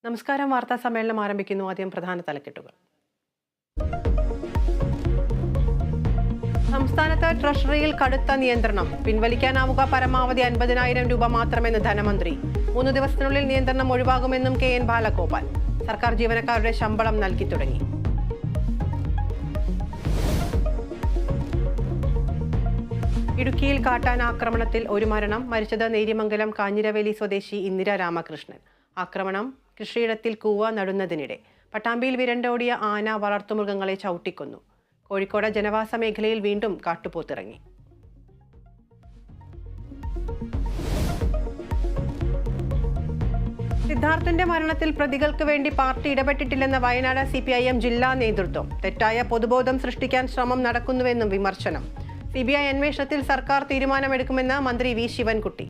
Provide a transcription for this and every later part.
നമസ്കാരം. വാർത്താ സമ്മേളനം ആരംഭിക്കുന്നു. ആദ്യം പ്രധാന തലക്കെട്ടുകൾ. സംസ്ഥാനത്ത് ട്രഷറിയിൽ കടുത്ത നിയന്ത്രണം. പിൻവലിക്കാനാവുക പരമാവധി 50,000 രൂപ മാത്രമെന്ന് ധനമന്ത്രി. 3 ദിവസത്തിനുള്ളിൽ നിയന്ത്രണം ഒഴിവാകുമെന്നും KN ബാലഗോപാൽ. സർക്കാർ ജീവനക്കാരുടെ ശമ്പളം നൽകി തുടങ്ങി. ഇടുക്കിയിൽ കാട്ടാനാക്രമണത്തിൽ ഒരു മരണം. മരിച്ചത് നേര്യമംഗലം കാഞ്ഞിരവേലി സ്വദേശി ഇന്ദിര രാമകൃഷ്ണൻ. ആക്രമണം കൃഷിയിടത്തിൽ കൂവ നടുന്നതിനിടെ. പട്ടാമ്പിയിൽ വിരണ്ടോടിയ ആന വളർത്തുമൃഗങ്ങളെ ചവിട്ടിക്കൊന്നു. കോഴിക്കോട് ജനവാസ മേഖലയിൽ വീണ്ടും കാട്ടുപോത്തിറങ്ങി. സിദ്ധാർത്ഥന്റെ മരണത്തിൽ പ്രതികൾക്ക് വേണ്ടി പാർട്ടി ഇടപെട്ടിട്ടില്ലെന്ന വയനാട് CPIM ജില്ലാ നേതൃത്വം. തെറ്റായ പൊതുബോധം സൃഷ്ടിക്കാൻ ശ്രമം നടക്കുന്നുവെന്നും വിമർശനം. CBI അന്വേഷണത്തിൽ സർക്കാർ തീരുമാനമെടുക്കുമെന്ന് മന്ത്രി V ശിവൻകുട്ടി.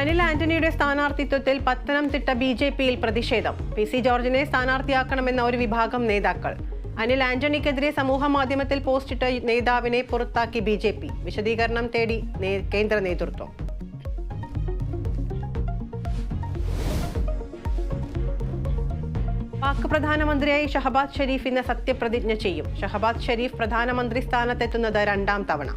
അനിൽ ആന്റണിയുടെ സ്ഥാനാർത്ഥിത്വത്തിൽ പത്തനംതിട്ട BJPയിൽ പ്രതിഷേധം. PC ജോർജിനെ സ്ഥാനാർത്ഥിയാക്കണമെന്ന ഒരു വിഭാഗം നേതാക്കൾ. അനിൽ ആന്റണിക്കെതിരെ സമൂഹ മാധ്യമത്തിൽ പോസ്റ്റിട്ട നേതാവിനെ പുറത്താക്കി BJP. വിശദീകരണം തേടി കേന്ദ്ര നേതൃത്വം. പാക് പ്രധാനമന്ത്രിയായി ഷഹബാസ് ഷെരീഫ് ഇന്ന് സത്യപ്രതിജ്ഞ ചെയ്യും. ഷഹബാസ് ഷെരീഫ് പ്രധാനമന്ത്രി സ്ഥാനത്തെത്തുന്നത് 2ാം തവണ.